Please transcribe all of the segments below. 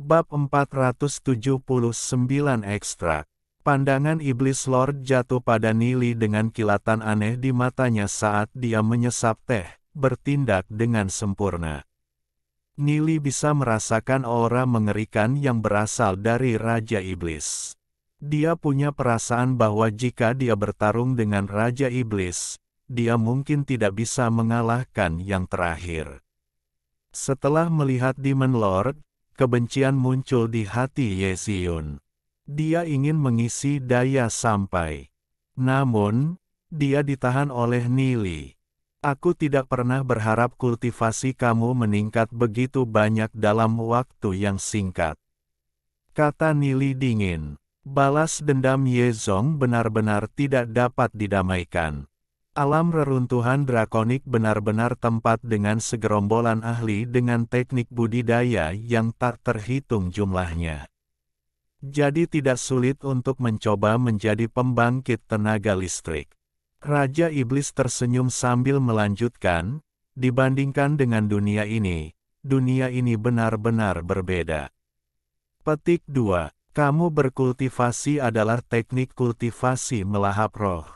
Bab 479 Ekstrak. Pandangan iblis Lord jatuh pada Nili dengan kilatan aneh di matanya saat dia menyesap teh, bertindak dengan sempurna. Nili bisa merasakan aura mengerikan yang berasal dari Raja Iblis. Dia punya perasaan bahwa jika dia bertarung dengan Raja Iblis, dia mungkin tidak bisa mengalahkan yang terakhir. Setelah melihat Demon Lord, kebencian muncul di hati Yeziun. Dia ingin mengisi daya sampai. Namun, dia ditahan oleh Nili. Aku tidak pernah berharap kultivasi kamu meningkat begitu banyak dalam waktu yang singkat. Kata Nili dingin. Balas dendam Yezong benar-benar tidak dapat didamaikan. Alam reruntuhan drakonik benar-benar tempat dengan segerombolan ahli dengan teknik budidaya yang tak terhitung jumlahnya. Jadi tidak sulit untuk mencoba menjadi pembangkit tenaga listrik. Raja Iblis tersenyum sambil melanjutkan, dibandingkan dengan dunia ini benar-benar berbeda. Petik 2. Kamu berkultivasi adalah teknik kultivasi melahap roh.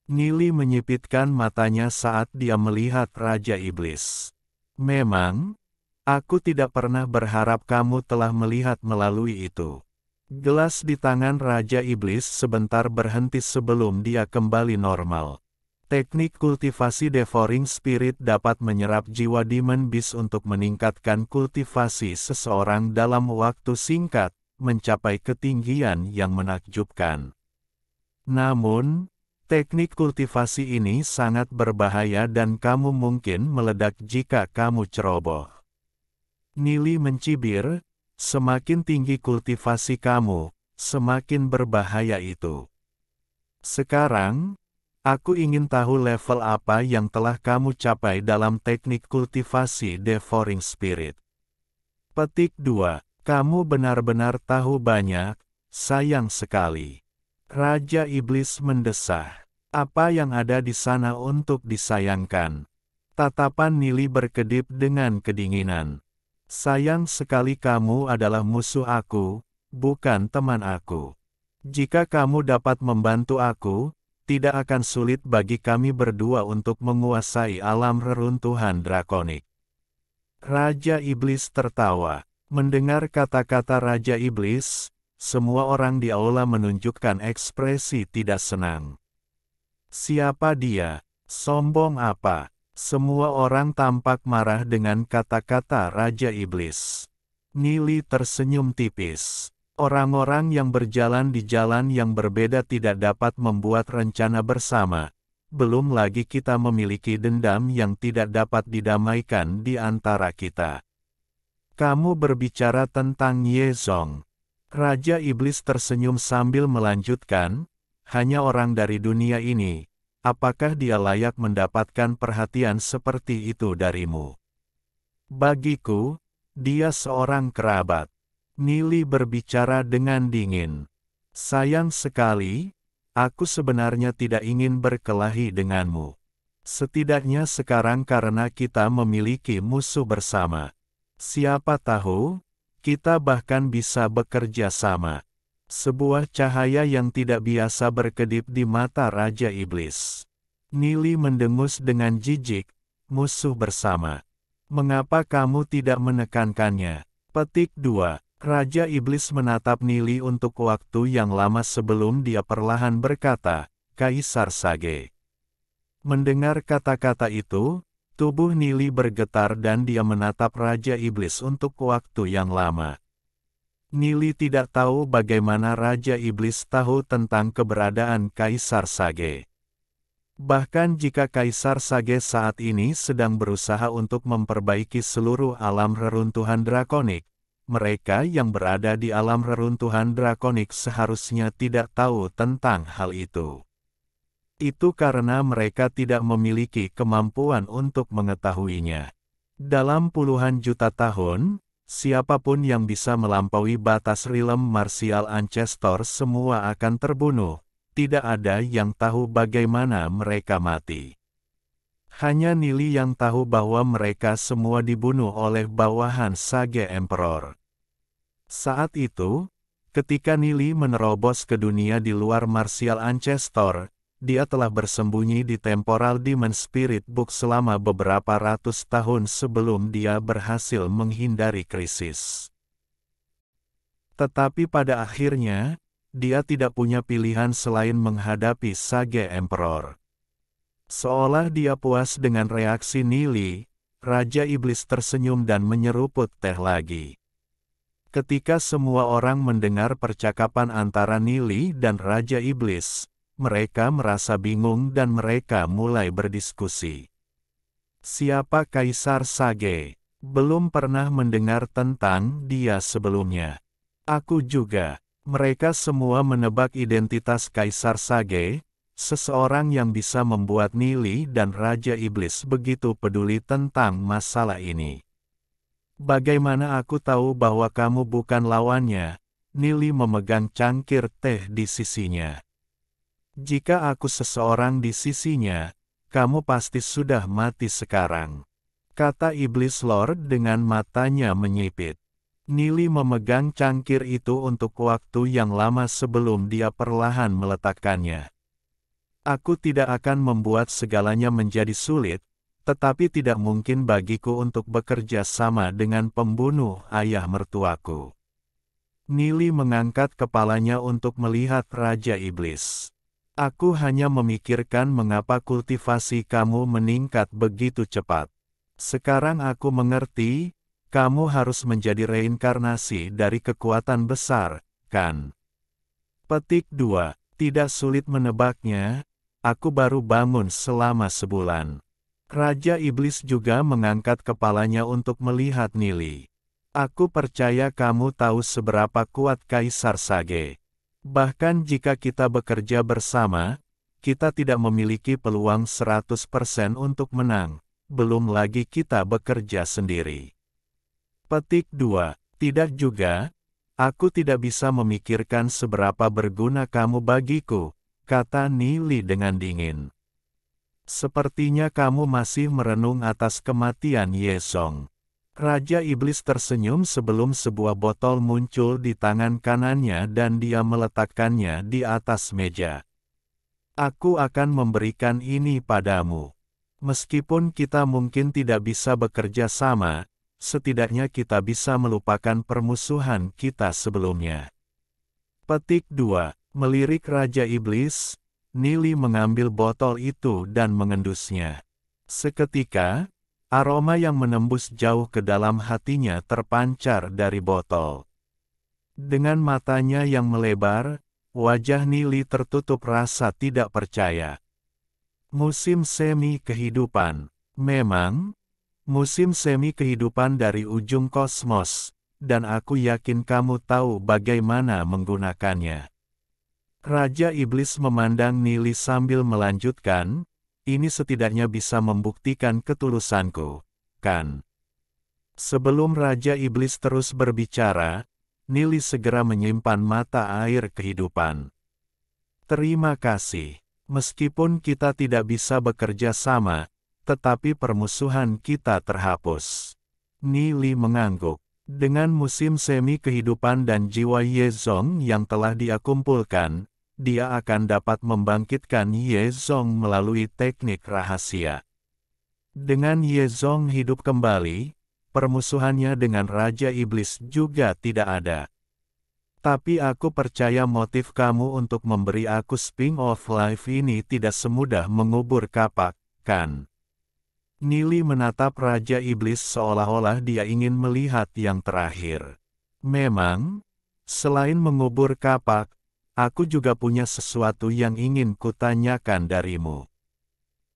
Nili menyipitkan matanya saat dia melihat Raja Iblis. Memang, aku tidak pernah berharap kamu telah melihat melalui itu. Gelas di tangan Raja Iblis sebentar berhenti sebelum dia kembali normal. Teknik kultivasi Devouring Spirit dapat menyerap jiwa Demon Beast untuk meningkatkan kultivasi seseorang dalam waktu singkat, mencapai ketinggian yang menakjubkan. Namun, teknik kultivasi ini sangat berbahaya dan kamu mungkin meledak jika kamu ceroboh. Nili mencibir, semakin tinggi kultivasi kamu, semakin berbahaya itu. Sekarang, aku ingin tahu level apa yang telah kamu capai dalam teknik kultivasi Devouring Spirit. Petik 2. Kamu benar-benar tahu banyak, sayang sekali. Raja Iblis mendesah. Apa yang ada di sana untuk disayangkan? Tatapan Nili berkedip dengan kedinginan. Sayang sekali kamu adalah musuh aku, bukan teman aku. Jika kamu dapat membantu aku, tidak akan sulit bagi kami berdua untuk menguasai alam reruntuhan drakonik. Raja Iblis tertawa. Mendengar kata-kata Raja Iblis, semua orang di aula menunjukkan ekspresi tidak senang. Siapa dia? Sombong apa? Semua orang tampak marah dengan kata-kata Raja Iblis. Nili tersenyum tipis. Orang-orang yang berjalan di jalan yang berbeda tidak dapat membuat rencana bersama. Belum lagi kita memiliki dendam yang tidak dapat didamaikan di antara kita. Kamu berbicara tentang Yezong. Raja Iblis tersenyum sambil melanjutkan, hanya orang dari dunia ini. Apakah dia layak mendapatkan perhatian seperti itu darimu? Bagiku, dia seorang kerabat. Nili berbicara dengan dingin. Sayang sekali, aku sebenarnya tidak ingin berkelahi denganmu. Setidaknya sekarang karena kita memiliki musuh bersama. Siapa tahu, kita bahkan bisa bekerja sama. Sebuah cahaya yang tidak biasa berkedip di mata Raja Iblis. Nili mendengus dengan jijik, musuh bersama. Mengapa kamu tidak menekankannya? Petik 2. Raja Iblis menatap Nili untuk waktu yang lama sebelum dia perlahan berkata, Kaisar Sage. Mendengar kata-kata itu, tubuh Nili bergetar dan dia menatap Raja Iblis untuk waktu yang lama. Nili tidak tahu bagaimana Raja Iblis tahu tentang keberadaan Kaisar Sage. Bahkan jika Kaisar Sage saat ini sedang berusaha untuk memperbaiki seluruh alam reruntuhan drakonik, mereka yang berada di alam reruntuhan drakonik seharusnya tidak tahu tentang hal itu. Itu karena mereka tidak memiliki kemampuan untuk mengetahuinya. Dalam puluhan juta tahun, siapapun yang bisa melampaui batas realm martial ancestor semua akan terbunuh. Tidak ada yang tahu bagaimana mereka mati. Hanya Nili yang tahu bahwa mereka semua dibunuh oleh bawahan Sage Emperor. Saat itu, ketika Nili menerobos ke dunia di luar Martial Ancestor, dia telah bersembunyi di Temporal Demon Spirit Book selama beberapa ratus tahun sebelum dia berhasil menghindari krisis. Tetapi pada akhirnya, dia tidak punya pilihan selain menghadapi Sage Emperor. Seolah dia puas dengan reaksi Nili, Raja Iblis tersenyum dan menyeruput teh lagi. Ketika semua orang mendengar percakapan antara Nili dan Raja Iblis, mereka merasa bingung dan mereka mulai berdiskusi. Siapa Kaisar Sage? Belum pernah mendengar tentang dia sebelumnya. Aku juga. Mereka semua menebak identitas Kaisar Sage, seseorang yang bisa membuat Nili dan Raja Iblis begitu peduli tentang masalah ini. Bagaimana aku tahu bahwa kamu bukan lawannya? Nili memegang cangkir teh di sisinya. Jika aku seseorang di sisinya, kamu pasti sudah mati sekarang, kata Iblis Lord dengan matanya menyipit. Nili memegang cangkir itu untuk waktu yang lama sebelum dia perlahan meletakkannya. Aku tidak akan membuat segalanya menjadi sulit, tetapi tidak mungkin bagiku untuk bekerja sama dengan pembunuh ayah mertuaku. Nili mengangkat kepalanya untuk melihat Raja Iblis. Aku hanya memikirkan mengapa kultivasi kamu meningkat begitu cepat. Sekarang aku mengerti, kamu harus menjadi reinkarnasi dari kekuatan besar, kan? Petik 2. Tidak sulit menebaknya, aku baru bangun selama sebulan. Raja Iblis juga mengangkat kepalanya untuk melihat Nili. Aku percaya kamu tahu seberapa kuat Kaisar Sage. Bahkan jika kita bekerja bersama, kita tidak memiliki peluang 100% untuk menang, belum lagi kita bekerja sendiri. Petik 2. Tidak juga, aku tidak bisa memikirkan seberapa berguna kamu bagiku, kata Nili dengan dingin. Sepertinya kamu masih merenung atas kematian Yezong. Raja Iblis tersenyum sebelum sebuah botol muncul di tangan kanannya dan dia meletakkannya di atas meja. Aku akan memberikan ini padamu. Meskipun kita mungkin tidak bisa bekerja sama, setidaknya kita bisa melupakan permusuhan kita sebelumnya. Petik 2. Melirik Raja Iblis, Nili mengambil botol itu dan mengendusnya. Seketika, aroma yang menembus jauh ke dalam hatinya terpancar dari botol. Dengan matanya yang melebar, wajah Nili tertutup rasa tidak percaya. Musim semi kehidupan. Memang, musim semi kehidupan dari ujung kosmos, dan aku yakin kamu tahu bagaimana menggunakannya. Raja Iblis memandang Nili sambil melanjutkan, ini setidaknya bisa membuktikan ketulusanku, kan? Sebelum Raja Iblis terus berbicara, Nili segera menyimpan mata air kehidupan. Terima kasih. Meskipun kita tidak bisa bekerja sama, tetapi permusuhan kita terhapus. Nili mengangguk. Dengan musim semi kehidupan dan jiwa Yezong yang telah dia kumpulkan, dia akan dapat membangkitkan Yezong melalui teknik rahasia. Dengan Yezong hidup kembali, permusuhannya dengan Raja Iblis juga tidak ada. Tapi aku percaya motif kamu untuk memberi aku Spring of Life ini tidak semudah mengubur kapak, kan? Nili menatap Raja Iblis seolah-olah dia ingin melihat yang terakhir. Memang, selain mengubur kapak, aku juga punya sesuatu yang ingin kutanyakan darimu.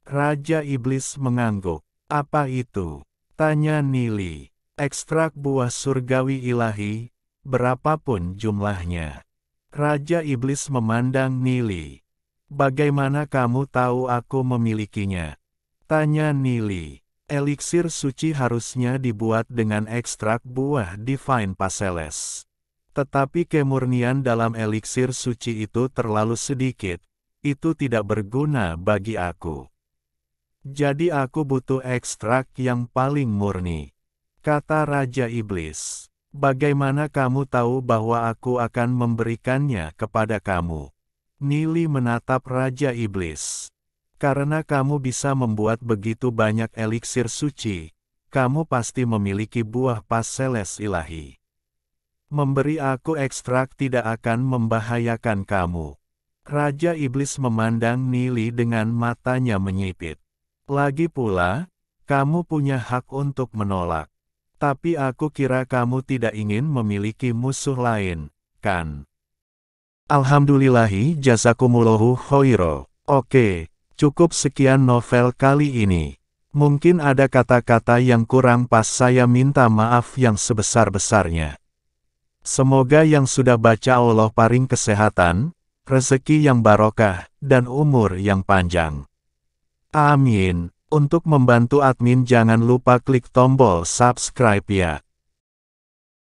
Raja Iblis mengangguk. Apa itu? Tanya Nili. Ekstrak buah surgawi ilahi, berapapun jumlahnya. Raja Iblis memandang Nili. Bagaimana kamu tahu aku memilikinya? Tanya Nili. Eliksir suci harusnya dibuat dengan ekstrak buah Divine Passeles. Tetapi kemurnian dalam eliksir suci itu terlalu sedikit, itu tidak berguna bagi aku. Jadi aku butuh ekstrak yang paling murni, kata Raja Iblis. Bagaimana kamu tahu bahwa aku akan memberikannya kepada kamu? Nili menatap Raja Iblis. Karena kamu bisa membuat begitu banyak eliksir suci, kamu pasti memiliki buah Passeles ilahi. Memberi aku ekstrak tidak akan membahayakan kamu. Raja Iblis memandang Nili dengan matanya menyipit. Lagi pula, kamu punya hak untuk menolak. Tapi aku kira kamu tidak ingin memiliki musuh lain, kan? Alhamdulillahi jazakumullahu khairo. Oke, cukup sekian novel kali ini. Mungkin ada kata-kata yang kurang pas, saya minta maaf yang sebesar-besarnya. Semoga yang sudah baca Allah paring kesehatan, rezeki yang barokah, dan umur yang panjang. Amin. Untuk membantu admin jangan lupa klik tombol subscribe ya.